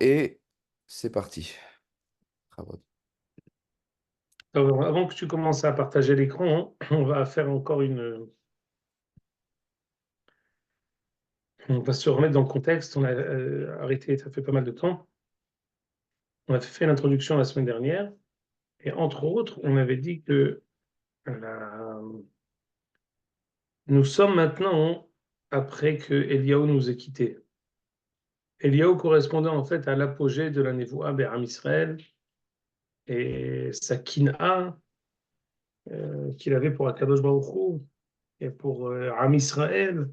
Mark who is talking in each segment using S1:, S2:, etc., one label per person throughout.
S1: Et c'est parti. Bravo.
S2: Alors, avant que tu commences à partager l'écran, on va faire encore on va se remettre dans le contexte. On a arrêté, ça fait pas mal de temps. On a fait l'introduction la semaine dernière. Et entre autres, on avait dit que la- nous sommes maintenant après que Eliaou nous ait quittés. Eliaou correspondait en fait à l'apogée de la Névoa Béram Israël et sa kina qu'il avait pour Akadosh Baruch Hu et pour Am Israël,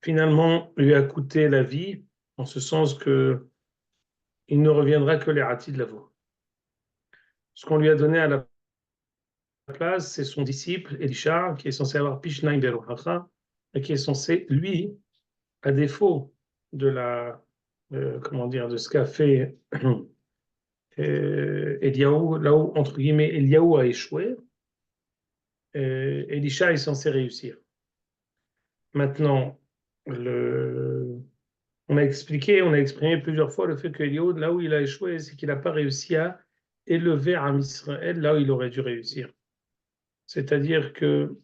S2: finalement lui a coûté la vie, en ce sens que il ne reviendra que les ratis de la voix. Ce qu'on lui a donné à la place, c'est son disciple Elisha, qui est censé avoir Pishnaim Beruchacha, et qui est censé, lui, à défaut de comment dire, de ce qu'a fait Eliaou, là où, entre guillemets, Eliaou a échoué, Elisha est censé réussir. Maintenant, on a expliqué, on a exprimé plusieurs fois le fait que Eliaou, là où il a échoué, c'est qu'il n'a pas réussi à élever Am Israël là où il aurait dû réussir. C'est-à-dire que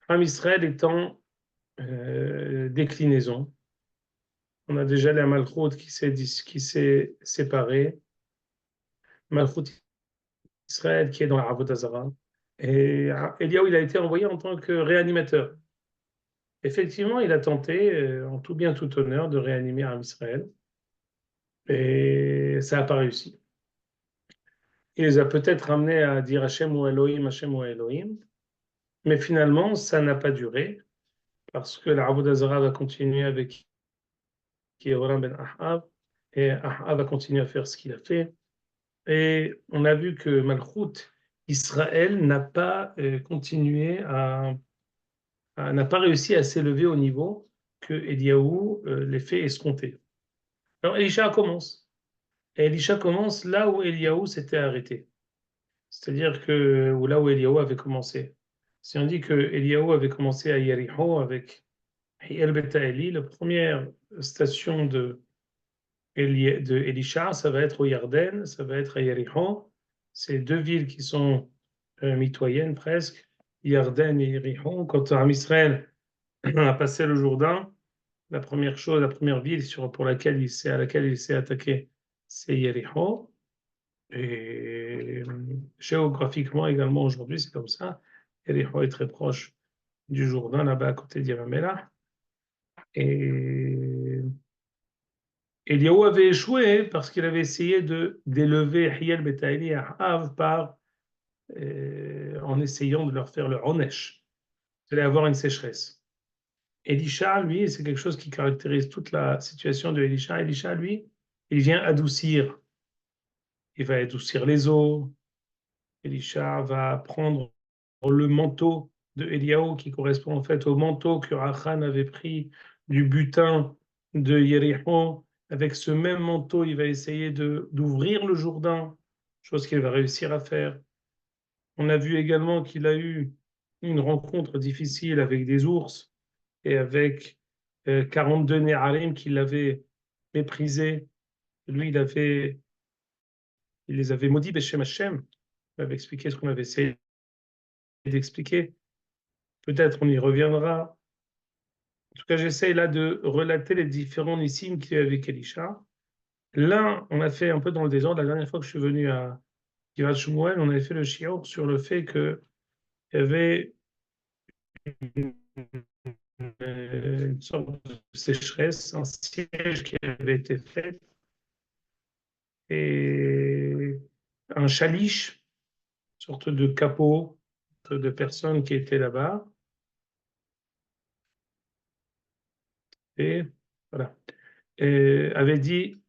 S2: Am Israël étant déclinaison, on a déjà la Malchoute qui s'est séparée, Malchoute Israël qui est dans la Avodah Zarah, et Eliaou il a été envoyé en tant que réanimateur. Effectivement, il a tenté, en tout bien tout honneur, de réanimer Am Israël, et ça n'a pas réussi. Il les a peut-être ramenés à dire Hachem ou Hashem ou Elohim, mais finalement, ça n'a pas duré, parce que la Avodah Zarah va continuer avec Yehoram ben Ahav, et Ahav va continuer à faire ce qu'il a fait. Et on a vu que Malchut, Israël n'a pas continué n'a pas réussi à s'élever au niveau que Eliaou les fait escompter. Alors Elisha commence. Et Elisha commence là où Eliaou s'était arrêté. C'est-à-dire que ou là où Eliaou avait commencé. Si on dit que Eliaou avait commencé à Yericho avec El Betaeli, la première station de Elisha, ça va être au Yarden, ça va être à Yericho. C'est deux villes qui sont mitoyennes presque, Yarden et Yericho. Quand Israël a passé le Jourdain, la première chose, la première ville à laquelle il s'est attaqué, c'est Yericho. Et géographiquement également aujourd'hui, c'est comme ça. Yericho est très proche du Jourdain, là-bas à côté d'Yamamela. Et Eliaou avait échoué parce qu'il avait essayé d'élever Hiel Betaïli à Hav en essayant de leur faire le Onesh. Il allait avoir une sécheresse. Elisha, lui, c'est quelque chose qui caractérise toute la situation de Elisha. Elisha, lui, il vient adoucir. Il va adoucir les eaux. Elisha va prendre le manteau de Eliaou qui correspond en fait au manteau que Achan avait pris du butin de Yéricho. Avec ce même manteau, il va essayer d'ouvrir le Jourdain, chose qu'il va réussir à faire. On a vu également qu'il a eu une rencontre difficile avec des ours et avec 42 Néharim qui l'avaient méprisé. Lui, il les avait maudits Beshem Hashem. Il avait expliqué ce qu'on avait essayé d'expliquer. Peut-être on y reviendra. En tout cas, j'essaye là de relater les différents nissim qu'il y a avec Elisha. L'un, on a fait un peu dans le désordre. La dernière fois que je suis venu à Givat Shmuel, on avait fait le shiur sur le fait qu'il y avait une sorte de sécheresse, un siège qui avait été fait, et un chaliche, une sorte de capot de personnes qui étaient là-bas. Et voilà. Et avait dit,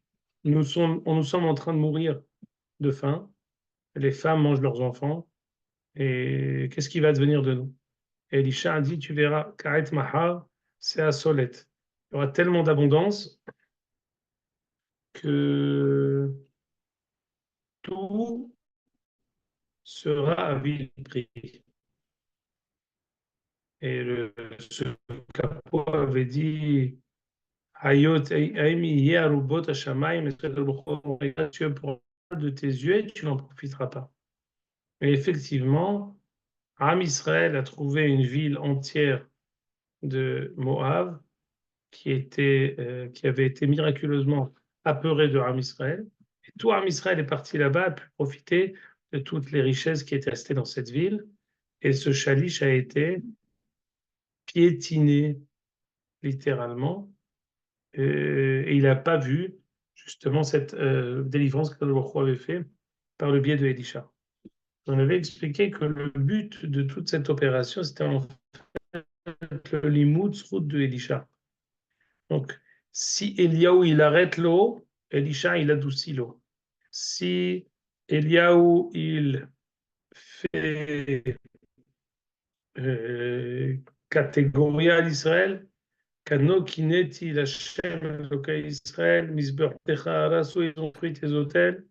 S2: nous sommes en train de mourir de faim, les femmes mangent leurs enfants, et qu'est-ce qui va devenir de nous? Et Elisha a dit, tu verras, Karet Mahar, c'est à Solette. Il y aura tellement d'abondance que tout sera à vil prix. Et ce capot avait dit Hayot, Haïm, Yeh, Arubot, Hashamayim, est-ce que le regarde Dieu pour de tes yeux et tu n'en profiteras pas. Mais effectivement, Am Israël a trouvé une ville entière de Moab qui avait été miraculeusement apeurée de Am Israël. Et tout Am Israël est parti là-bas, a pu profiter de toutes les richesses qui étaient restées dans cette ville. Et ce chalish a été piétiné littéralement. Et il n'a pas vu justement cette délivrance que le roi avait fait par le biais de Elisha. On avait expliqué que le but de toute cette opération, c'était en fait le limoud route de Elisha. Donc, si Eliaou il arrête l'eau, Elisha il adoucit l'eau. Si Eliaou il fait catégorie à l'Israël, Kano kineti l'Hachem Elokai Israël, Misbertecha Arasu, ils ont pris tes hôtels.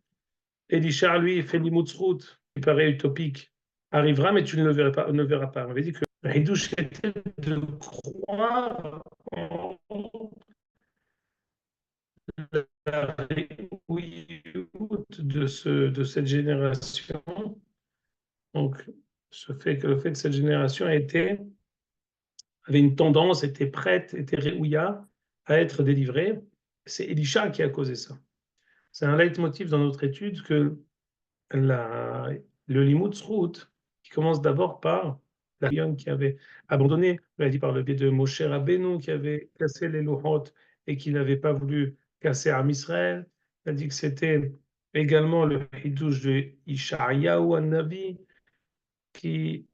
S2: Elisha, lui, il fait l'imoutsout, qui paraît utopique. Arrivera, mais tu ne le verras pas. Ne le verras pas. On avait dit que le Hidouche était de croire en la de cette génération. Donc, le fait que cette génération avait une tendance, était prête, était réouïa à être délivrée, c'est Elisha qui a causé ça. C'est un leitmotiv dans notre étude que le limud srout, qui commence d'abord par la Lyon qui avait abandonné, on l'a dit par le biais de Moshe Rabbeinu, qui avait cassé les louhot et qui n'avait pas voulu casser Am Israël. Il a dit que c'était également le hidouche de Ishayahu an-Navi, qui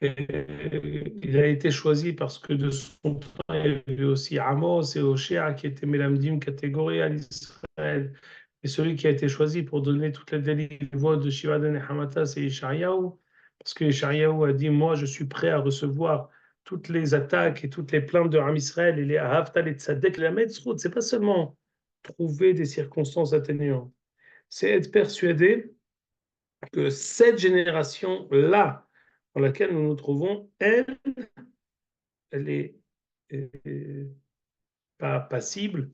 S2: il a été choisi parce que de son temps, il y avait aussi Amos et Hoshea qui étaient Mélamdim catégorie à l'Israël. Et celui qui a été choisi pour donner toutes les délivres de Shivadan et Hamata, c'est Ishayahu. Parce que Ishayahu a dit, moi, je suis prêt à recevoir toutes les attaques et toutes les plaintes de Ham Israël et les Ahavtal et Tzadek, la Metzrout. C'est pas seulement trouver des circonstances atténuantes, c'est être persuadé que cette génération-là, dans laquelle nous nous trouvons, elle est pas passible,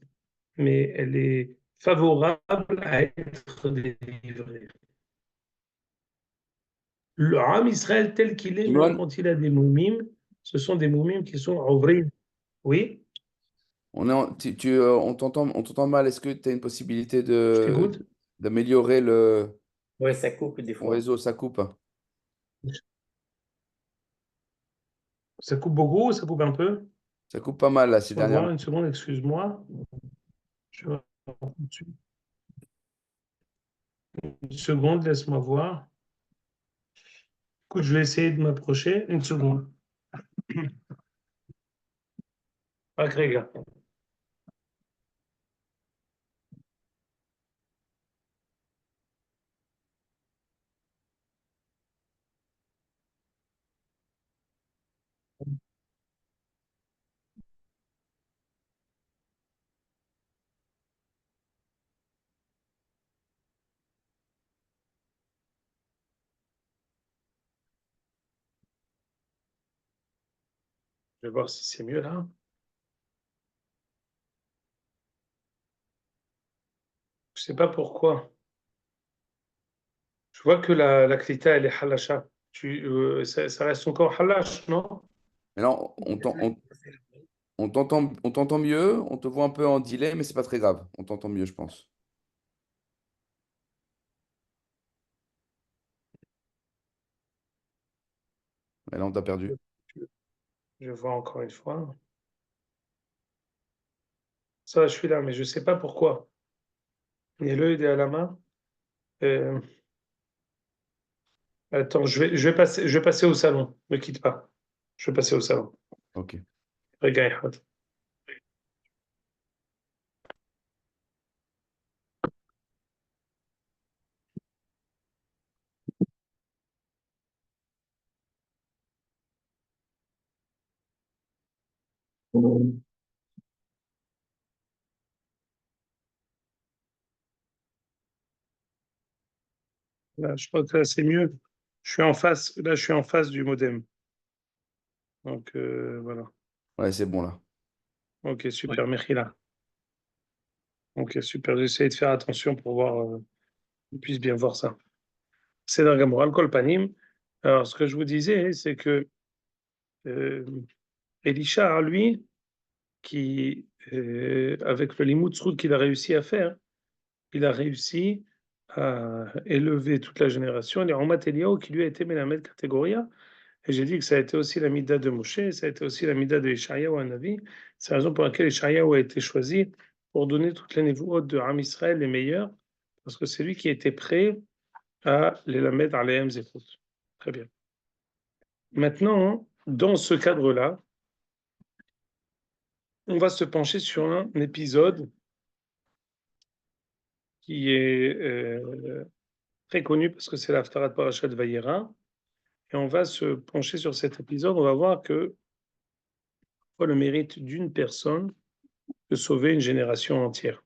S2: mais elle est favorable à être délivrée. Le Ham Israël tel qu'il est, même
S1: Simone,
S2: quand il a des moumim, ce sont des moumim qui sont ouvriers. Oui,
S1: on t'entend mal. Est-ce que tu as une possibilité
S2: je t'écoute.
S1: d'améliorer
S3: Ouais, ça coupe des
S1: ton
S3: fois.
S1: réseau? Ça coupe.
S2: Ça coupe beaucoup, ça coupe un peu.
S1: Ça coupe pas mal là, ces
S2: On va
S1: dernières
S2: voir une
S1: minutes.
S2: seconde, excuse-moi. Je vais- Une seconde, laisse-moi voir. Écoute, je vais essayer de m'approcher. Une seconde. Agrégat. Je vais voir si c'est mieux là. Je sais pas pourquoi. Je vois que la clita, elle est halasha. Ça reste encore halash, non?
S1: Mais non, on t'entend mieux, on te voit un peu en delay, mais c'est pas très grave. On t'entend mieux, je pense. Mais là, on t'a perdu.
S2: Je vois encore une fois. Ça, je suis là, mais je sais pas pourquoi. Il y a l'œil à la main. Euh, attends, je vais passer au salon. Ne quitte pas. Je vais passer au salon.
S1: Ok.
S2: Regarde. Là, je crois que là, c'est mieux. Je suis en face. Là, je suis en face du modem. Donc, voilà.
S1: Ouais, c'est bon là.
S2: Ok, super, Mechila. Ok, super. J'essaie de faire attention pour voir, qu'on puisse bien voir ça. C'est dans Gamoral Kolpanim. Alors, ce que je vous disais, c'est que euh, Elisha, lui, avec le Limoud Zrout qu'il a réussi à faire, il a réussi à élever toute la génération. Et Ramat Eliyahu, qui lui a été Melamed Catégoria, et j'ai dit que ça a été aussi la Mida de Moshe, ça a été aussi la Mida de Ishaïahu à Navi. C'est la raison pour laquelle Ishaïahu a été choisi pour donner toutes les niveaux de Ram Israël les meilleurs, parce que c'est lui qui était prêt à les la mettre à l'Ehem Zephot. Très bien. Maintenant, dans ce cadre-là, on va se pencher sur un épisode qui est très connu parce que c'est l'Haftarat Parashat Vayera. Et on va se pencher sur cet épisode. On va voir que le mérite d'une personne de sauver une génération entière.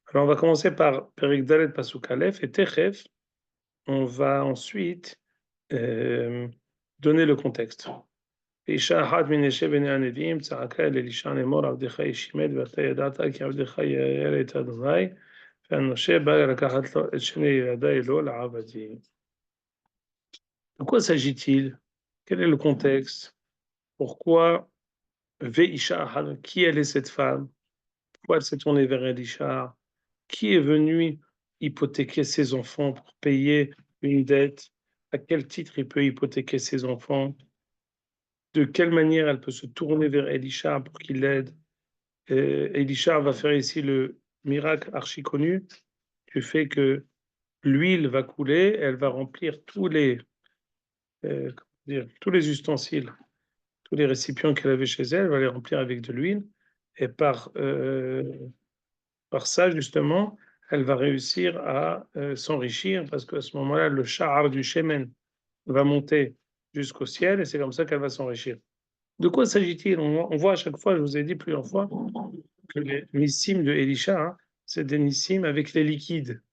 S2: Alors, on va commencer par Perek Dalet Pasuk Aleph et Techef. On va ensuite donner le contexte. אישה אחת מנשי בני הנביאים צעקה אל אלישע לאמור עבדך איש ימת ואתה ידעת כי עבדך ירא את אדוני והנושה בא לקחת לו את שני ילדיי לו לעבדי. De quoi s'agit-il? Quel est le contexte? Pourquoi Veisha Ahad? Qui elle est cette femme? Pourquoi elle s'est tournée vers Elisha? Qui est venu hypothéquer ses enfants pour payer une dette? À quel titre il peut hypothéquer ses enfants? De quelle manière elle peut se tourner vers Elisha pour qu'il l'aide? Elisha va faire ici le miracle archi connu du fait que l'huile va couler, elle va remplir tous les ustensiles, tous les récipients qu'elle avait chez elle, elle va les remplir avec de l'huile. Et par ça, justement, elle va réussir à s'enrichir parce qu'à ce moment-là, le sha'ar du shemen va monter jusqu'au ciel et c'est comme ça qu'elle va s'enrichir. De quoi s'agit-il? On voit à chaque fois, je vous ai dit plusieurs fois, que les nissim de Elisha, c'est des nissim avec les liquides.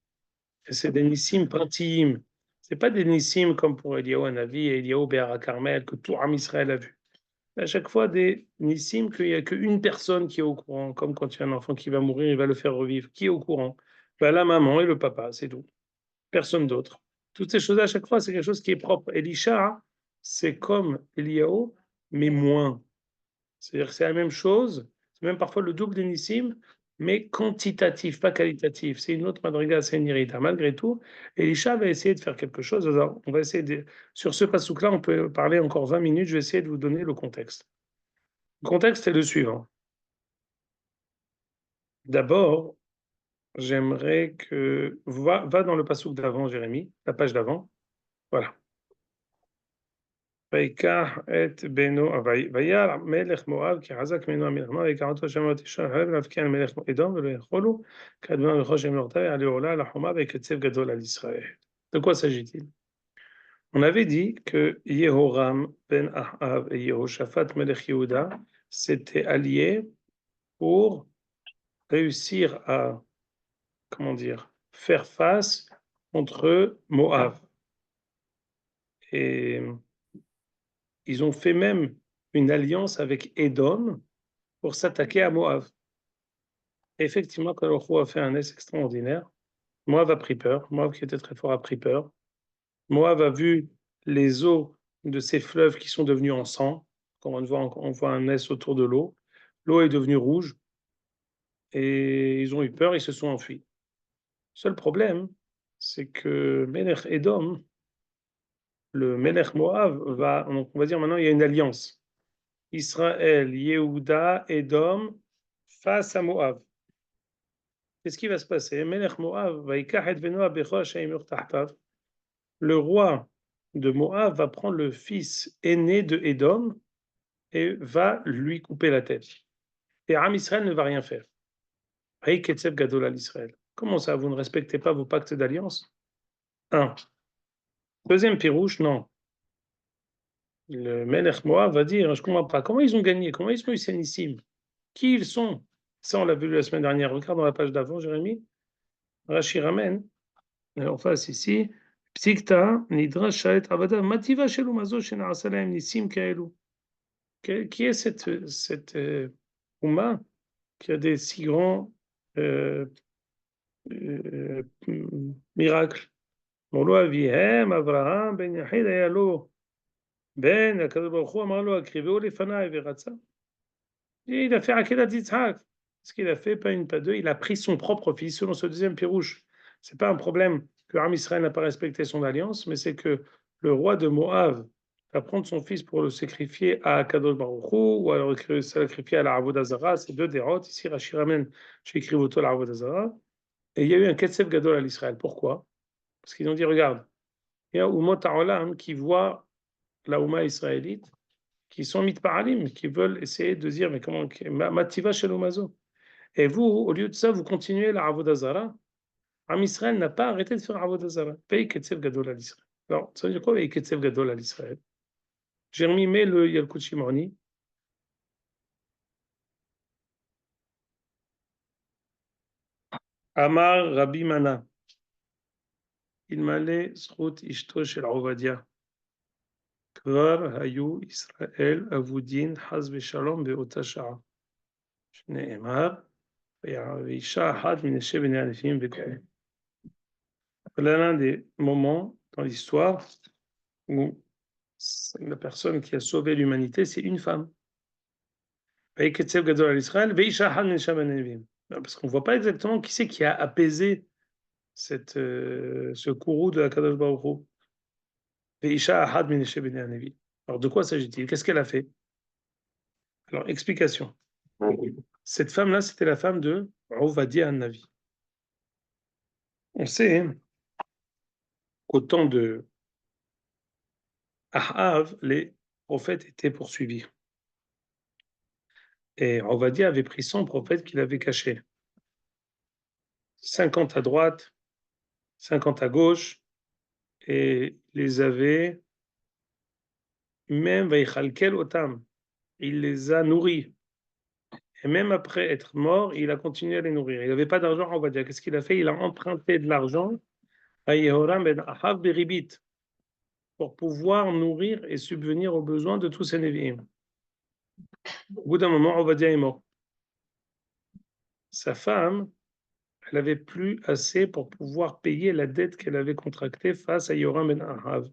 S2: Et c'est des nissim pratiyim. C'est pas des nissim comme pour Eliyahu Hanavi et Eliyahu Béhara Carmel que tout Am Israël a vu. À chaque fois, des nissim qu'il n'y a qu'une personne qui est au courant, comme quand il y a un enfant qui va mourir, il va le faire revivre. Qui est au courant? Ben, la maman et le papa, c'est tout. Personne d'autre. Toutes ces choses à chaque fois, c'est quelque chose qui est propre. Elisha, c'est comme Eliyahu, mais moins. C'est-à-dire que c'est la même chose, c'est même parfois le double des nissim, mais quantitatif, pas qualitatif. C'est une autre madriga, c'est une irrita. Malgré tout, Elisha va essayer de faire quelque chose. Alors, on va essayer de... Sur ce pasouk-là, on peut parler encore 20 minutes. Je vais essayer de vous donner le contexte. Le contexte est le suivant. D'abord, j'aimerais que... Va dans le pasouk d'avant, Jérémie, la page d'avant. Voilà. ויקח את בנו, וירא מלך מואב כי חזק ממנו המלחמה ויקח אותו שם ותשעה חרב להבקיע על מלך אדום ולא יכולו כאדמה וכל שם מלכותיו יעלה עולה על החומה ויקצב גדול על ישראל. De quoi s'agit-il? On avait dit que Yehoram ben Ahav et Yehoshaphat melech Yehuda s'étaient alliés pour réussir à, comment dire, faire face contre Moab. Et ils ont fait même une alliance avec Édom pour s'attaquer à Moab. Et effectivement, quand Baruch Hu a fait un essai extraordinaire, Moab a pris peur. Moab, qui était très fort, a pris peur. Moab a vu les eaux de ces fleuves qui sont devenus en sang. Quand on voit un S autour de l'eau. L'eau est devenue rouge. Et ils ont eu peur, ils se sont enfuis. Seul problème, c'est que Melech Édom, le Melech Moab, donc on va dire maintenant, il y a une alliance. Israël, Yehuda, Édom, face à Moab. Qu'est-ce qui va se passer? Melech Moab va le roi de Moab va prendre le fils aîné de Édom et va lui couper la tête. Et Am Israël ne va rien faire. Comment ça, vous ne respectez pas vos pactes d'alliance? Un. Deuxième pirouche, non. Le Melech Moab va dire, je ne comprends pas, comment ils ont gagné? Comment ils sont ici? Qui ils sont? Ça, on l'a vu la semaine dernière. Regarde dans la page d'avant, Jérémie. Rashi ramène, en face ici, Psikta, Nidrash, Shalet, Avada, Mativa, Shelu, Mazo, Shena, Asalaim, Nissim, Kaelu. Qui est cette Oumma qui a des si grands miracles. אמרו לו אביהם, אברהם בן יחיד היה לו בן, הקדוש ברוך הוא אמר לו, הקריבהו לפניי ורצה. Et il a fait Akedat Yitzhak. Ce qu'il a fait, pas une, pas deux, il a pris son propre fils selon ce deuxième pirouche. C'est pas un problème que Am Israël n'a pas respecté son alliance, mais c'est que le roi de Moab va prendre son fils pour le sacrifier à Akadosh Baruch Hu, ou alors le sacrifier à la Avodah Zarah. C'est deux dérotes. Ici, Rashi ramène chez Krivoto la Avodah Zarah. Et il y a eu un Ketsev Gadol à l'Israël. Pourquoi? Parce qu'ils ont dit, regarde, il y a Umot Ha'olam qui voit la Ouma israélite, qui sont mitparalim, qui veulent essayer de dire, mais comment, mativa shel umazo. Et vous, au lieu de ça, vous continuez la Avodah Zarah. Am Israël n'a pas arrêté de faire Avodah Zarah. Paye Ketsev Gadol à l'Israël. Alors, ça veut dire quoi, paye Ketsev Gadol à l'Israël? Jérémie met le Yalkut Shimoni. Amar Rabbi Mana. Il m'allait zchut ishto shel Ovadia. Kvar hayu Israël avudin haz v'shalom be'ota sha'a. Shne'emar. Voilà l'un des moments dans l'histoire où la personne qui a sauvé l'humanité, c'est une femme. Parce qu'on ne voit pas exactement qui c'est qui a apaisé ce courroux de la Kadosh Baruch Hu. Alors de quoi s'agit-il? Qu'est-ce qu'elle a fait? Alors explication. Cette femme-là, c'était la femme de Ovadia Navi. On sait qu'au temps de Ahav, les prophètes étaient poursuivis. Et Ovadia avait pris son prophète qu'il avait caché. 50 à droite, 50 à gauche, et les avait même Vaïchalkel Otam. Il les a nourris. Et même après être mort, il a continué à les nourrir. Il n'avait pas d'argent, Ovadia. Qu'est-ce qu'il a fait? Il a emprunté de l'argent à Yehoram ben Ahav Beribit pour pouvoir nourrir et subvenir aux besoins de tous ces Nevi'im. Au bout d'un moment, Ovadia est mort. Sa femme, elle n'avait plus assez pour pouvoir payer la dette qu'elle avait contractée face à Yoram ben Ahav.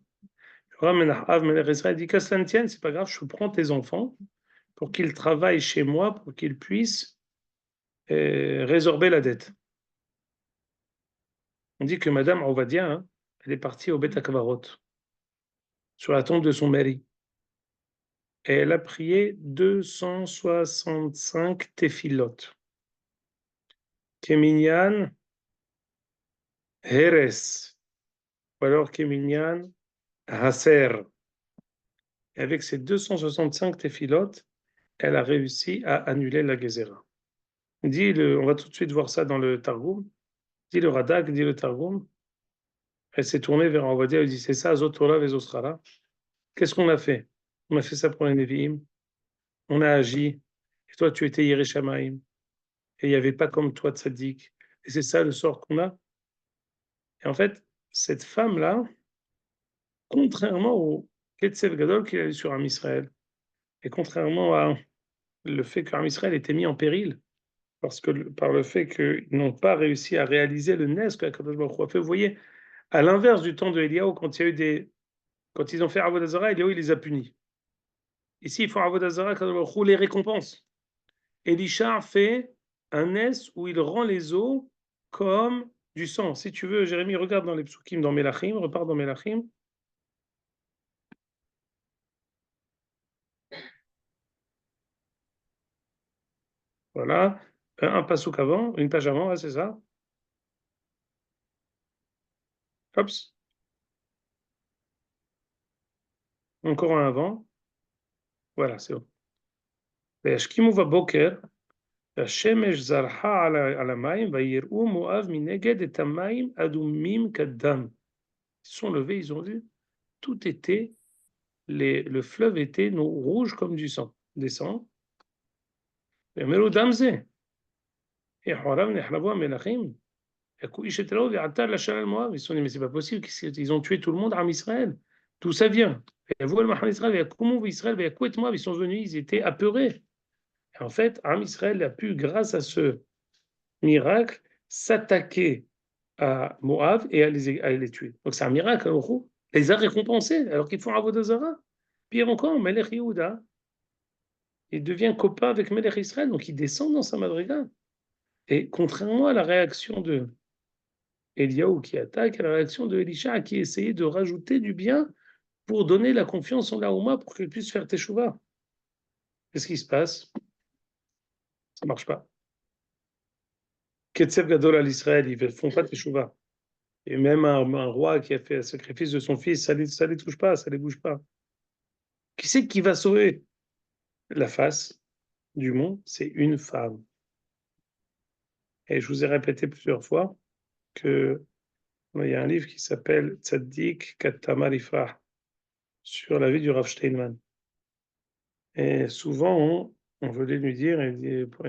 S2: Yoram ben Ahav, Melech Israël, dit qu'à cela ne tienne, c'est pas grave, je prends tes enfants pour qu'ils travaillent chez moi, pour qu'ils puissent résorber la dette. On dit que Madame Ovadia, elle est partie au Bet HaKavarot, sur la tombe de son mari. Et elle a prié 265 téphilotes. Keminyan Heres, ou alors Keminyan Haser. Et avec ces 265 téphilotes, elle a réussi à annuler la Gézéra. On va tout de suite voir ça dans le Targum. Dit le Radak, dit le Targum. Elle s'est tournée vers Ovadia, elle dit c'est ça, Zotora Vezostrala. Qu'est-ce qu'on a fait? On a fait ça pour les Nevi'im. On a agi. Et toi, tu étais Yireh Shamayim. Et il n'y avait pas comme toi Tzaddik. Et c'est ça le sort qu'on a. Et en fait, cette femme-là, contrairement au Ketsev Gadol qu'il a eu sur Am Israël, et contrairement à le fait qu'Am Israël était mis en péril, par le fait qu'ils n'ont pas réussi à réaliser le Nes que Akadosh Baruch Hu a fait. Vous voyez, à l'inverse du temps de Eliyahu, quand ils ont fait Avodah Zarah, Eliyahu il les a punis. Ici, il faut Avodah Zarah, Akadosh Baruch Hu les récompense. Elisha fait un Nes où il rend les eaux comme du sang. Si tu veux, Jérémie, regarde dans les psukim, dans Melachim, repars dans Melachim. Voilà, un pasouk avant, une page avant, c'est ça. Hop. Encore un avant. Voilà, c'est bon. וישכימו בבוקר, והשמש זרחה על המים, ויראו מואב מנגד את המים אדומים כדם. Ils sont levés, ils ont vu, tout était, le fleuve était rouge comme du sang, des sangs. ויאמרו דם זה, יחורב נחרבו המלכים, יכו איש את רעהו ועתר לשל על מואב. Ils se sont dit, mais c'est pas possible, ils ont tué tout le monde en Israël. D'où ça vient? ויבואו אל מחנה ישראל, ויקומו בישראל, ויכו את מואב. Ils sont venus, ils étaient apeurés. En fait, Am Israël a pu, grâce à ce miracle, s'attaquer à Moab et à les tuer. Donc c'est un miracle, Allah les a récompensés alors qu'ils font Avodah Zarah. Pire encore, Melech Yehuda, il devient copain avec Melech Israël, donc il descend dans sa madriga. Et contrairement à la réaction de Eliaou qui attaque, à la réaction de Elisha qui essayait de rajouter du bien pour donner la confiance en la Ouma pour qu'elle puisse faire Teshuvah. Qu'est-ce qui se passe? Ça marche pas. Ketsev Gadol à l'Israël, ils ne font pas Teshuvah. Et même un roi qui a fait le sacrifice de son fils, ça ne les touche pas, ça ne les bouge pas. Qui c'est qui va sauver la face du monde? C'est une femme. Et je vous ai répété plusieurs fois que il y a un livre qui s'appelle Tzaddik Katamar Ifrah sur la vie du Rav Steinman. Et souvent, on venait lui dire, il dit, pour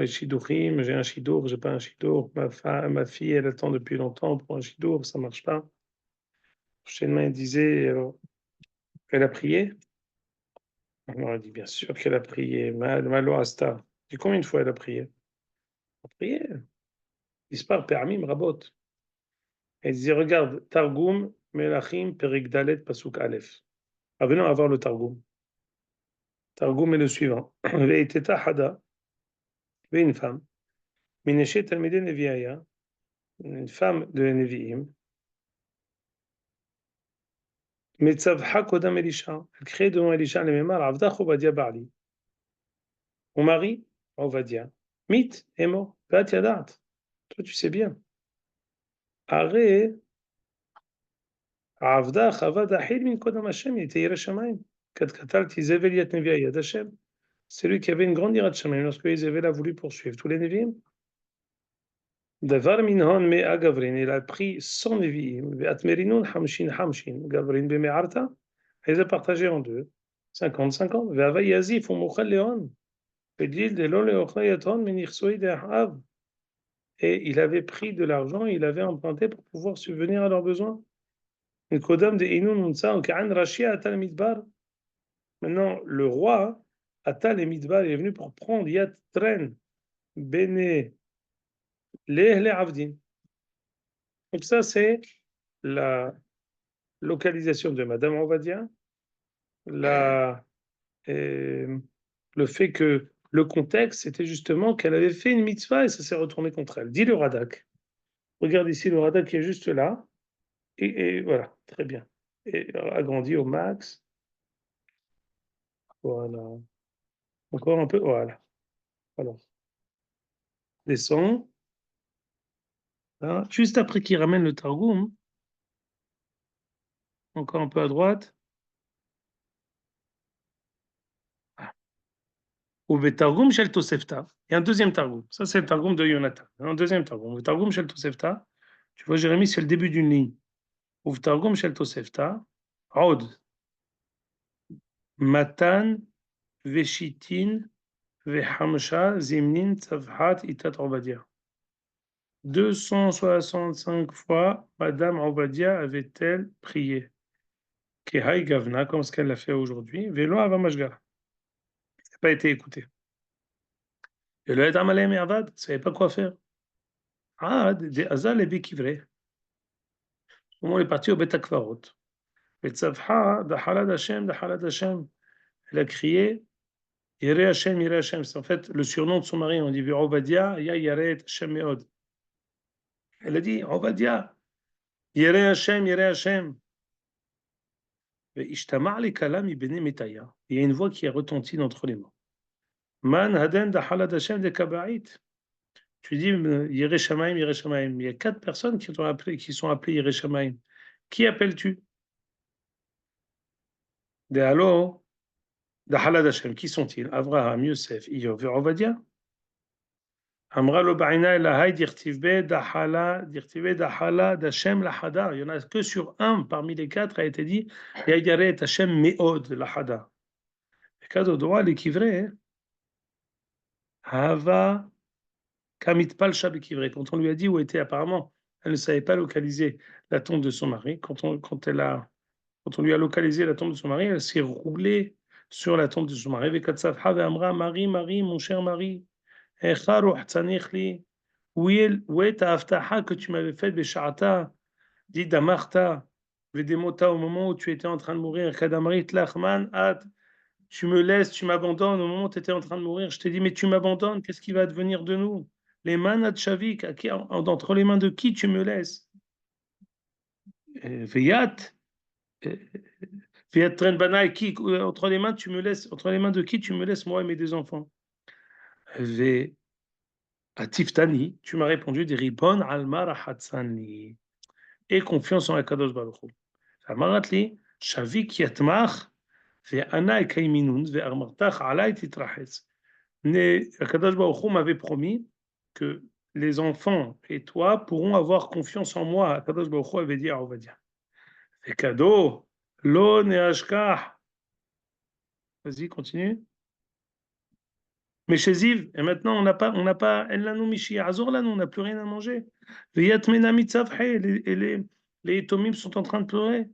S2: les shidouchim, j'ai un shidour, j'ai pas un shidour, ma fille, elle attend depuis longtemps pour un shidour, ça marche pas. Steinman disait, alors, elle a prié? Alors, elle dit, bien sûr qu'elle a prié, Malo Asta. Dis combien de fois elle a prié? Elle a prié. Dispar Permim Rabot. Elle disait, regarde, Targum, Melachim, Perik Dalet, Pasuk Aleph. Venons à voir le Targum. Targum est le suivant. Ve'eteta Hada, une femme. Mineshe Talmidei Neviaya, une femme de Nevi'im. Metzavha Kodam Elisha. Elle crée devant Elisha les mémoires. Avda Chovadia Barli. Mon mari, Ovadia, Mit est mort. Beat Yadat. Toi, tu sais bien. Arrête. Avda Chavad Ahid min Kodam Hashem. Il était Yireh Shamayim. Kad Katalti Zeveliat Nevi'aya Yad Hashem. C'est lui qui avait une grande ira de Shamayim lorsque Izével a voulu poursuivre tous les Nevi'im. Davar minhon me a Gavrin, il a pris 100 Nevi'im. Ve'at merinun hamshin hamshin. Gavrin beme'arta. Il les a partagés en deux. 50-50. Ve'ava yazif ou mochal leon. Ve'dil de lo leochla yaton menichsoi de Ahav. Et il avait pris de l'argent, il avait emprunté pour pouvoir subvenir à leurs besoins. Une kodam de inun unsa ou ka'an rashia atal midbar. Maintenant, le roi Atal et Midbar est venu pour prendre Yat Tren Bene Lehle Avdin. Donc ça, c'est la localisation de Madame Ovadia, le fait que le contexte, c'était justement qu'elle avait fait une mitzvah et ça s'est retourné contre elle. Dit le Radak. Regarde ici le Radak qui est juste là. Et voilà, très bien. Et agrandi au max. Voilà. Encore un peu. Voilà. Alors, descend. Là. Juste après qu'il ramène le Targum, encore un peu à droite. Ou Targum Shel Tosefta. Il y a un deuxième Targum. Ça, c'est le Targum de Yonatan. Un deuxième Targum. Le Targum Shel Tosefta. Tu vois, Jérémie, c'est le début d'une ligne. Ou Targum Shel Tosefta. Od. Matan, Veshitin, Vehamsha, Zimnin, Tzavhat, Itat Obadia. 265 fois, Madame Obadia avait-elle prié. Kehai Gavna, comme ce qu'elle l'a fait aujourd'hui. Velo Avamashga. Ça n'a pas été écouté. Et le Edam Alem et Avad, ne savait pas quoi faire. Ah, des Azal et Bekivre. On est parti au Betakvarot. Et Tzavha, Dahalad Hashem, Dahalad Hashem. Elle a crié Yere Hashem, Yere Hashem. C'est en fait le surnom de son mari. On dit Obadia, Ya Yaret Hashem Meod. Elle a dit Obadia, Yere Hashem, Yere Hashem. Il y a une voix qui a retenti d'entre les mots. Man Haden Dahalad Hashem de Kabait. Tu dis Yere Shamaim, Yere Shamaim. Il y a 4 personnes qui sont appelées Yere Shamaim. Qui appelles-tu? De alors, Dahalad Hashem. Qui sont-ils? Avraham, Yosef, Iyov et Ovadia. Amra lo ba'ina elahai dirtivbe dahala d'Hashem lahada. Il y en a que sur un parmi les 4 a été dit Yayaret Hashem meod lahada. Et quand on doit l'équivrer, Hava kamitpal shabekivre. Quand on lui a dit où était apparemment, elle ne savait pas localiser la tombe de son mari. Quand on lui a localisé la tombe de son mari, elle s'est roulée sur la tombe de son mari. Vekatsafha ve'amra, Marie, Marie, mon cher mari, Echa ruh tzanich li, où est ta aftaha que tu m'avais faite, Besha'ata, dit Damarta, Vedemota, au moment où tu étais en train de mourir, Kadamrit lachman, at, tu me laisses, tu m'abandonnes, au moment où tu étais en train de mourir, je t'ai dit, mais tu m'abandonnes, qu'est-ce qui va advenir de nous? Les mains at Shavik, entre les mains de qui tu me laisses? Veyat, Veyat Tren Banaï, qui, entre les mains, tu me laisses, entre les mains de qui tu me laisses, moi et mes deux enfants? Ve Atiftani, tu m'as répondu, des Ribon Alma Rahatsani, et confiance en Akadosh Baruch Hu. Amaratli, Shavik Yatmach, Ve'ana Ekaiminun, Ve'armartach Alay Titrachetz. Akadosh Baruch Hu m'avait promis que les enfants et toi pourront avoir confiance en moi. Akadosh Baruch Hu avait dit à Ovadia. Et cadeau, lo neashkach. Vas-y, continue. Mais chez Ziv, et maintenant on n'a pas, en lanu mishi azor lanu, on n'a plus rien à manger. Veyatmena mitzavhe, les tomim sont en train de pleurer.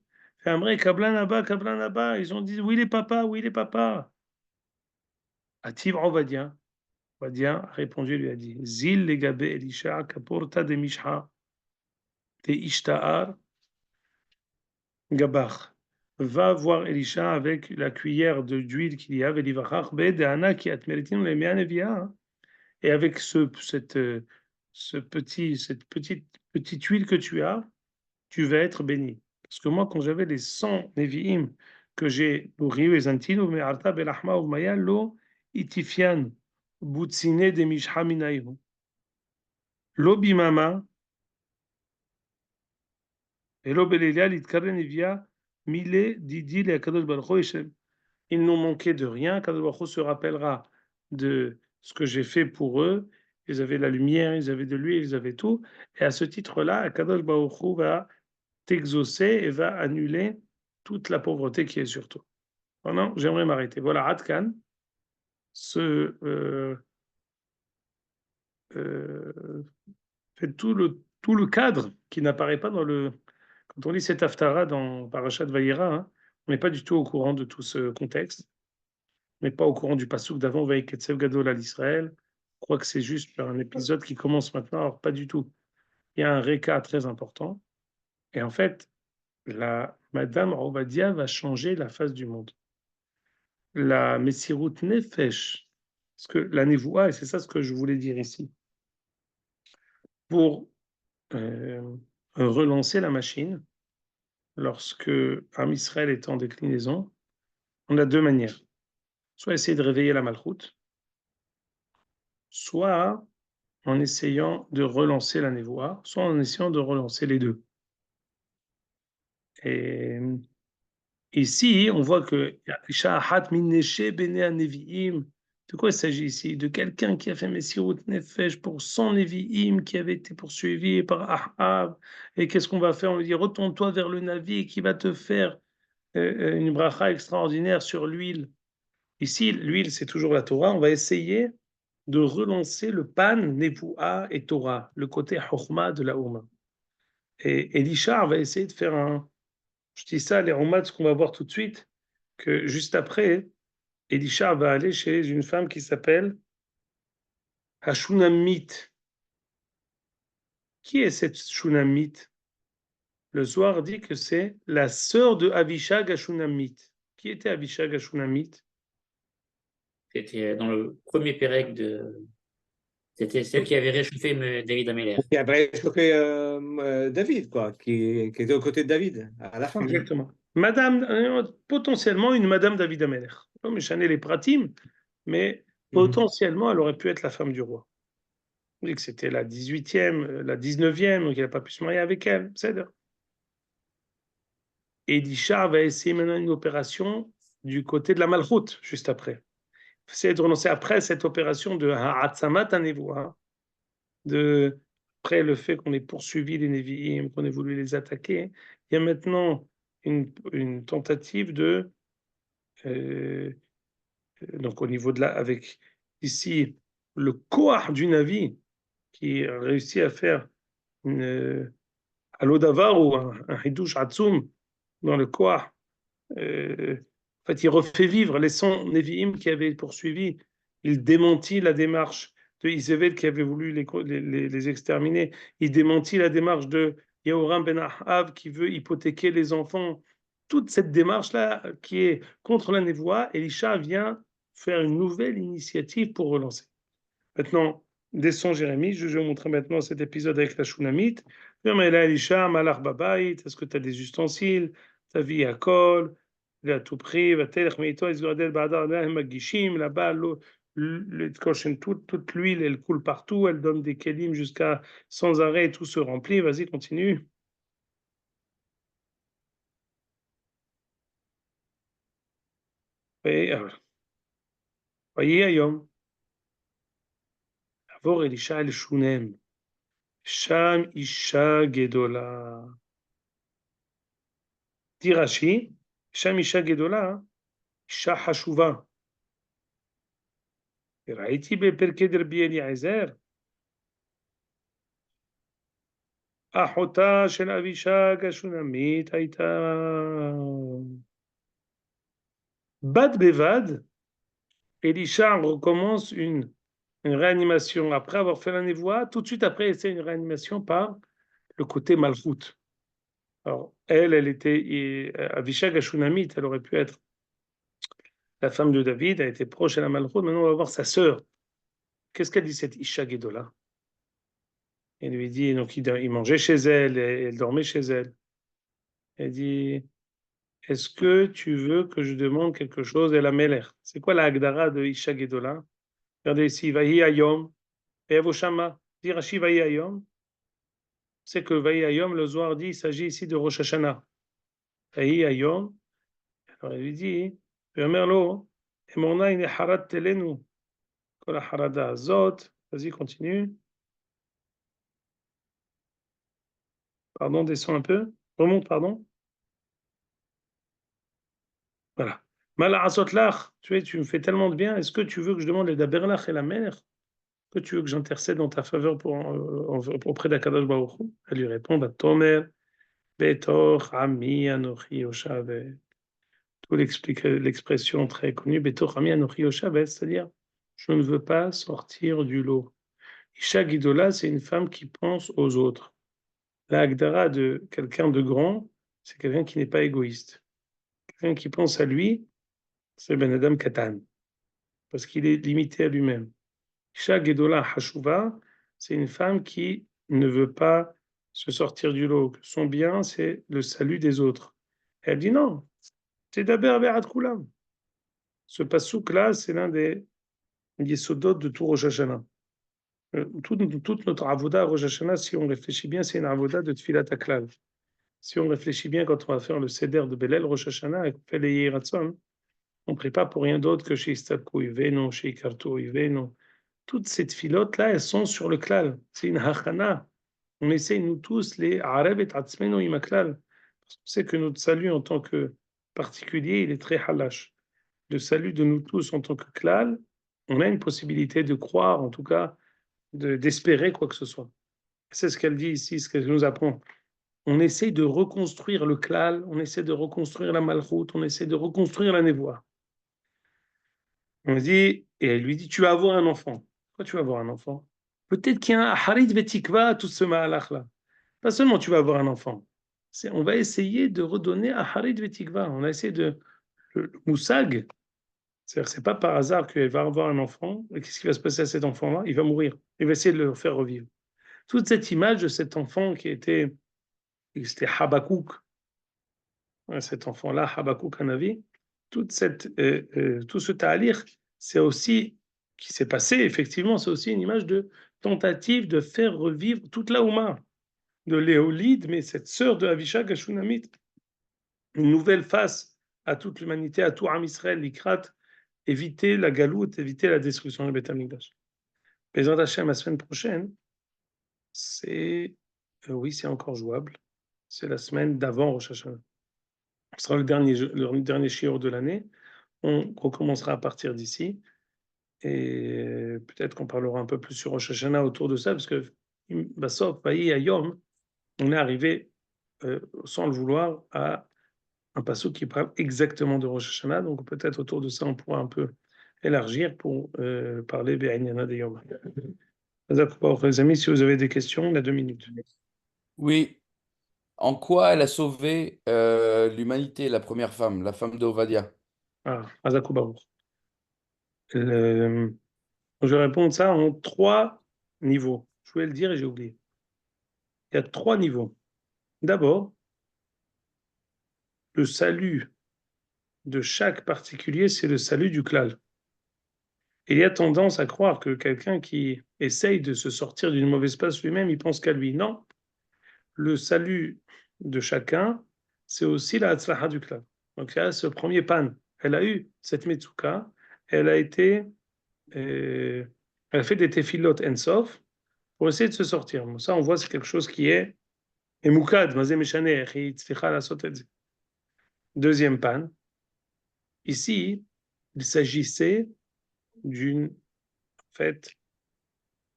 S2: Et Amré, kablan abba, ils ont dit, oui les papas, oui les papas. Ativ Ovadia. Ovadia a répondu, lui a dit, Zil legabe Elisha, kaporta de mishha, te ishta'ar, gabach. Va voir Elisha avec la cuillère d'huile qu'il y a, velivachach be de ana ki atmeritin le me'anevia. Et avec cette petite huile que tu as, tu vas être béni. Parce que moi, quand j'avais les 100 Nevi'im que j'ai nourris, les antino, mais arta belachma ou maya lo itifian, boutsine de mishha minayu. Lo bimama, et lo belelia litkare nevia, mille didi le akadosh baruch Hu. Il n'ont manqué de rien. Akadosh baruch Hu se rappellera de ce que j'ai fait pour eux. Ils avaient la lumière, ils avaient de l'huile, ils avaient tout. Et à ce titre-là, Akadosh baruch Hu va t'exaucer et va annuler toute la pauvreté qui est sur toi. Maintenant, j'aimerais m'arrêter. Voilà, Adkan, fait tout le cadre qui n'apparaît pas dans le. Quand on lit cet Haftara dans Parashat Vayera, hein, on n'est pas du tout au courant de tout ce contexte. On n'est pas au courant du passouk d'avant, Vayiketsev Gadol al Israël. Je crois que c'est juste un épisode qui commence maintenant. Alors, pas du tout. Il y a un réca très important. Et en fait, la Madame Ovadia va changer la face du monde. La Messirut Nefesh, parce que la Nevoua, et c'est ça ce que je voulais dire ici, pour relancer la machine, lorsque Am Israël est en déclinaison, on a deux manières. Soit essayer de réveiller la Malchoute, soit en essayant de relancer la Nevoua, soit en essayant de relancer les deux. Et ici, on voit que de quoi il s'agit ici? De quelqu'un qui a fait Messirut Nefesh pour 100 Nevi'im qui avait été poursuivi par Ahab. Et qu'est-ce qu'on va faire? On lui dit, retourne-toi vers le Navi qui va te faire une bracha extraordinaire sur l'huile. Ici, l'huile, c'est toujours la Torah. On va essayer de relancer le pan Nevoua et Torah, le côté Chokhmah de la Ouma. Et Elisha va essayer de faire je dis ça, les romans, ce qu'on va voir tout de suite, que juste après, Elisha va aller chez une femme qui s'appelle Hashunamit. Qui est cette Shunamit? Le Zohar dit que c'est la sœur de Avishag Hashunamit. Qui était Avishag Hashunamit?
S3: C'était dans le premier Pérec de. C'était celle qui avait réchauffé David Ameller.
S4: Qui avait choqué David, quoi, qui était aux côtés de David, à la fin.
S2: Exactement. Madame, potentiellement une Madame David Ameller. Comme Chanel les Pratim, mais potentiellement elle aurait pu être la femme du roi. On dit que c'était la 18e, la 19e, donc il n'a pas pu se marier avec elle. C'est Elisha va essayer maintenant une opération du côté de la Malchoute, juste après. Il va essayer de renoncer après cette opération de Ha'atzamat Hanevoua, après le fait qu'on ait poursuivi les Nevi'im, qu'on ait voulu les attaquer, il y a maintenant une tentative de. Donc au niveau de la. Avec ici le Koach du Navi qui a réussi à faire un Alodavar ou un Hidush Hatsoum dans le Koach En fait, il refait vivre les 100 Nevi'im qui avaient poursuivi. Il démentit la démarche de Izével qui avait voulu les exterminer. Il démentit la démarche de Yehoram ben Ahav qui veut hypothéquer les enfants. Toute cette démarche-là qui est contre la névoie, Elisha vient faire une nouvelle initiative pour relancer. Maintenant, descend Jérémie, je vais vous montrer maintenant cet épisode avec la Shunamite. Mais là, Elisha, Malach Babaït, est-ce que tu as des ustensiles? Ta vie à col, il a tout pris, va telech meito, Izgordel Badar, Magishim, là-bas, toute l'huile, elle coule partout, elle donne des kelim jusqu'à sans arrêt, tout se remplit. Vas-y, continue. Et voyez, Ayom, Avor Elisha el Shunem, Sham Isha Gedola. dit Rashi, Sham Isha Gedola, Isha Hashuva. ראיתי בפרקי דרבי אליעזר, אחותה של אבישג השונמית הייתה bad bevad. Elisha recommence une réanimation après avoir fait la névoie. Tout de suite après, c'est une réanimation par le côté malchoute. Alors, elle était Avishag Ashunamit, elle aurait pu être la femme de David, elle était proche à la malchoute. Maintenant, on va voir sa sœur. Qu'est-ce qu'elle dit, cette Isha Gedola? Elle lui dit, donc il mangeait chez elle, et elle dormait chez elle. Elle dit, est-ce que tu veux que je demande quelque chose? Elle a l'air. C'est quoi la Hagdara de Isha Gedola? Regardez ici, Vahi Ayom, et Avoshama, dit Rashi Vahi Ayom. C'est que Vahi Ayom, le Zohar dit, il s'agit ici de Rosh Hashanah. Vahi Ayom, alors il lui dit, Merlo, Emorna ine harat telenu, kol harada azot, vas-y, continue. Pardon, descends un peu. Remonte, pardon. Voilà. Mala'asotlach, tu me fais tellement de bien. Est-ce que tu veux que je demande les daberlach et la mère? Que tu veux que j'intercède en ta faveur auprès d'Akadosh Baruch Hu? Elle lui répond, Tomer, Betor, Ami, Anochi, Yoshavet. Tout l'expression très connue, Betor, Ami, Anochi, Yoshavet, c'est-à-dire, je ne veux pas sortir du lot. Isha Gidola, c'est une femme qui pense aux autres. La Hagdara de quelqu'un de grand, c'est quelqu'un qui n'est pas égoïste. Quelqu'un qui pense à lui, c'est Ben Adam Katan, parce qu'il est limité à lui-même. Isha Gedola Hashuva, c'est une femme qui ne veut pas se sortir du lot. Son bien, c'est le salut des autres. Elle dit non, c'est d'Aber Be'at Kulam. Ce pasouk-là, c'est l'un des yesodot de tout Rosh Hashanah. Toute notre avoda Rosh Hashanah, si on réfléchit bien, c'est une avoda de Tfilat HaKlal. Si on réfléchit bien, quand on va faire le Seder de Belel Rosh Hashanah et qu'on fait les Yeratzon, on ne prie pas pour rien d'autre que chez Istakou Iveno, chez Ikarto Iveno. Toutes ces filotes-là, elles sont sur le klal. C'est une hachana. On essaye, nous tous, les arab et atzmeno imaklal. Parce qu'on sait que notre salut en tant que particulier, il est très halash. Le salut de nous tous en tant que klal, on a une possibilité de croire, en tout cas, d'espérer quoi que ce soit. C'est ce qu'elle dit ici, ce qu'elle nous apprend. On essaye de reconstruire le klal, on essaie de reconstruire la malchoute, on essaie de reconstruire la névoie. On dit, et elle lui dit, tu vas avoir un enfant. Pourquoi tu vas avoir un enfant? Peut-être qu'il y a un harit vetikva, tout ce mahalach-là. Pas seulement tu vas avoir un enfant. On va essayer de redonner un harit vetikva. On a essayé de. Le moussag, c'est-à-dire c'est pas par hasard qu'elle va avoir un enfant. Et qu'est-ce qui va se passer à cet enfant-là? Il va mourir. Il va essayer de le faire revivre. Toute cette image de cet enfant c'était Habakouk, cet enfant-là, Habakouk Hanavi, tout ce ta'alir, c'est aussi qui s'est passé, effectivement, c'est aussi une image de tentative de faire revivre toute la Ouma de Léolide, mais cette sœur de Avishag Ashunamit, une nouvelle face à toute l'humanité, à tout Am Israël, l'Ikrat, éviter la galoute, éviter la destruction du Beth Amikdash. Bezrat Hashem, la semaine prochaine, c'est, oui, c'est encore jouable, c'est la semaine d'avant Rosh Hashanah. Ce sera le dernier shiur de l'année. On recommencera à partir d'ici. Et peut-être qu'on parlera un peu plus sur Rosh Hashanah autour de ça, parce que Bassof, Vahi Ayom, on est arrivé, sans le vouloir, à un passouk qui parle exactement de Rosh Hashanah, donc peut-être autour de ça, on pourra un peu élargir pour parler Be'anyana de Yom. Les amis, si vous avez des questions, on a 2 minutes.
S1: Oui. En quoi elle a sauvé l'humanité, la première femme, la femme de Ovadia?
S2: Ah, Hazakou Baruch. Je vais répondre ça en 3 niveaux. Je voulais le dire et j'ai oublié. Il y a 3 niveaux. D'abord, le salut de chaque particulier, c'est le salut du klal. Et il y a tendance à croire que quelqu'un qui essaye de se sortir d'une mauvaise passe lui-même, il pense qu'à lui. Non, le salut de chacun, c'est aussi la hatzlacha du klal. Donc il y a ce premier pan. Elle a eu cette metzuka, elle a été, elle a fait des tefilot ensof pour essayer de se sortir. Bon, ça, on voit, c'est quelque chose qui est emukad, mazé meshaner, et tzlicha lasot et ze. Deuxième pan. Ici, il s'agissait d'une, en fait,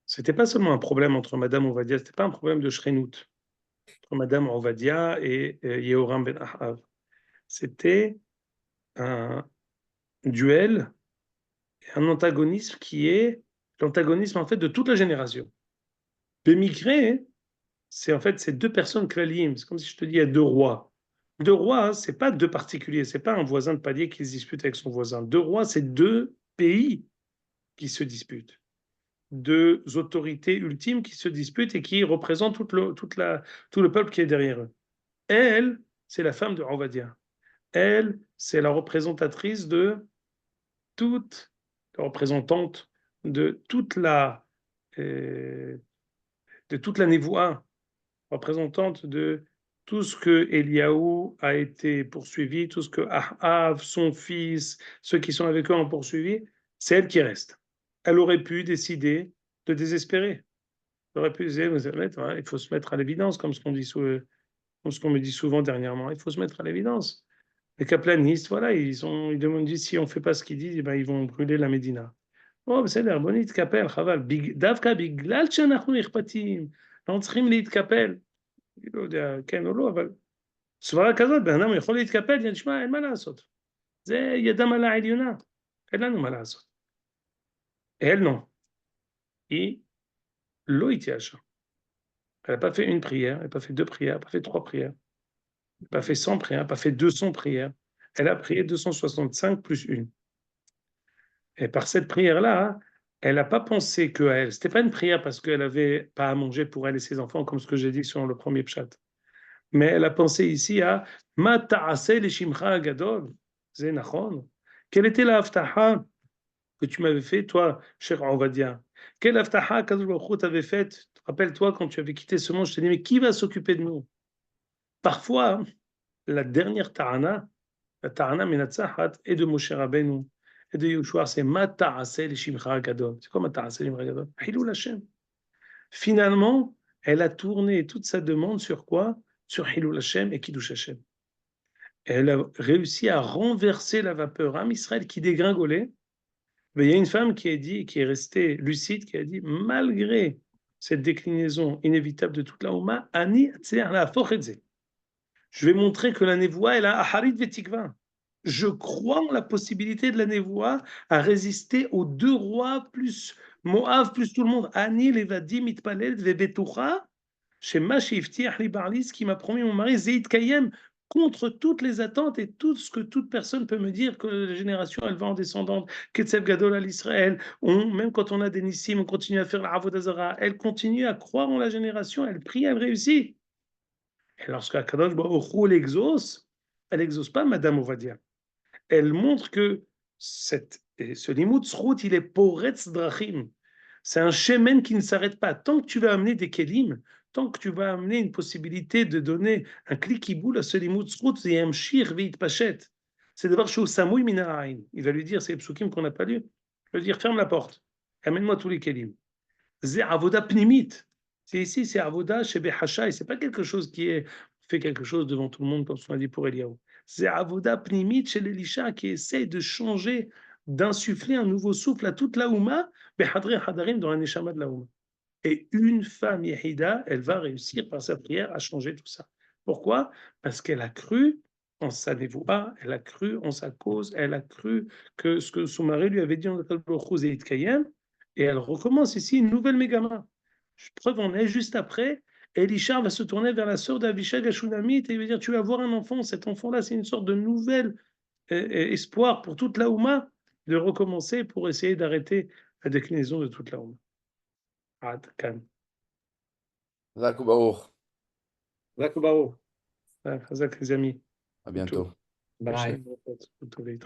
S2: c'était pas seulement un problème entre Madame Ovadia, c'était pas un problème de shrenut entre Madame Ovadia et Yehoram ben Ahav. C'était un duel, un antagonisme qui est l'antagonisme en fait de toute la génération. Bémigré, c'est en fait ces 2 personnes clalim. C'est comme si je te dis il y a 2 rois. 2 rois, c'est pas 2 particuliers, c'est pas un voisin de palier qui se dispute avec son voisin. 2 rois, c'est 2 pays qui se disputent. 2 autorités ultimes qui se disputent et qui représentent tout le peuple qui est derrière eux. Elle, c'est la femme de Ovadia. Elle, c'est la représentatrice de toute, la représentante de toute la névoie, représentante de tout ce que Eliaou a été poursuivi, tout ce que Ahav, son fils, ceux qui sont avec eux ont poursuivi, c'est elle qui reste. Elle aurait pu décider de désespérer. Elle aurait pu dire, il faut se mettre à l'évidence, comme ce qu'on me dit souvent dernièrement, il faut se mettre à l'évidence. Les kaplanistes, voilà, ils demandent si on ne fait pas ce qu'ils disent, eh ben, ils vont brûler la Médina. Oh, בסדר, בוא נתקפל, חבל. דווקא בגלל שאנחנו אכפתיים, אנחנו צריכים להתקפל. אני לא יודע, כן או לא, אבל סברה כזאת, בן אדם יכול להתקפל, תשמע, אין מה לעשות. זה ידם על העליונה, אין לנו מה לעשות. Elle, non. Et לא התייאשה. Elle n'a pas fait une prière, elle n'a pas fait 2 prières, elle n'a pas fait 3 prières, elle n'a pas fait 100 prières, elle n'a pas fait 200 prières. Elle a prié 265 plus 1. Et par cette prière-là, elle n'a pas pensé qu'à elle. Ce n'était pas une prière parce qu'elle n'avait pas à manger pour elle et ses enfants, comme ce que j'ai dit sur le premier pshat. Mais elle a pensé ici à Ma ta'ase le shimcha gadol. C'est nachon. Quelle était la haftaha que tu m'avais fait, toi, cher Ovadia? Quelle haftaha Kadosh Baruch Hu t'avait faite? Rappelle-toi, quand tu avais quitté ce monde, je t'ai dit, mais qui va s'occuper de nous? Parfois, la dernière ta'ana, la ta'ana menatzahat, est de Moshe Rabbeinu et de Yoshua, c'est Ma ta'ase le shimcha gadol. C'est quoi Ma ta'ase le shimcha gadol? Hilul Hashem. Finalement, elle a tourné toute sa demande sur quoi? Sur Hilul Hashem et Kiddush Hashem. Elle a réussi à renverser la vapeur. Am Israël qui dégringolait. Mais il y a une femme qui a dit, qui est restée lucide, qui a dit, malgré cette déclinaison inévitable de toute la Ouma, Ani la je vais montrer que la névoie, elle a Aharit Vetikva. Je crois en la possibilité de la névoie à résister aux 2 rois, plus Moab, plus tout le monde. Ani Levadim Itpalel Vebetucha, chez Mashiftiach Libarlis, qui m'a promis mon mari, Zeit Kayem, contre toutes les attentes et tout ce que toute personne peut me dire que la génération, elle va en descendante, Ketsev Gadol à l'Israël, même quand on a des Nissim, on continue à faire la Avodah Zarah, elle continue à croire en la génération, elle prie, elle réussit. Et lorsque Akadosh Baruch Hu l'exauce, elle n'exauce pas Madame Ovadia. Elle montre que ce limud zchut, il est poretz drachim. C'est un shemen qui ne s'arrête pas. Tant que tu vas amener des kelim, tant que tu vas amener une possibilité de donner un clic-qui-boule à ce limud zchut, c'est un shir veit pachet. C'est d'abord chez Samoui Minaraïn. Il va lui dire, c'est les psukim qu'on n'a pas lu. Il va lui dire, ferme la porte. Amène-moi tous les kelim. C'est avoda pnimit. C'est ici, c'est avoda chez Behachai. C'est pas quelque chose qui est fait quelque chose devant tout le monde, comme on a dit pour Eliaou. C'est avoda pnimit chez l'Elisha qui essaie de changer, d'insuffler un nouveau souffle à toute la Ouma, Behadre Hadarim dans la Neshama de la Ouma. Et une femme Yehida, elle va réussir par sa prière à changer tout ça. Pourquoi? Parce qu'elle a cru en sa névoua, elle a cru en sa cause, elle a cru que ce que son mari lui avait dit en Baruch Kayem, et elle recommence ici une nouvelle mégama. Preuve en est, juste après, Elisha va se tourner vers la sœur d'Avishag Ashunamite et lui dire, tu vas avoir un enfant, cet enfant-là, c'est une sorte de nouvel espoir pour toute la Ouma de recommencer pour essayer d'arrêter la déclinaison de toute la Ouma. Ad Kan.
S1: Chazak u'Baruch.
S4: Zakubao.
S2: Chazak, les amis.
S1: À bientôt.
S4: Bye.
S2: Prochaine rencontre. Tout les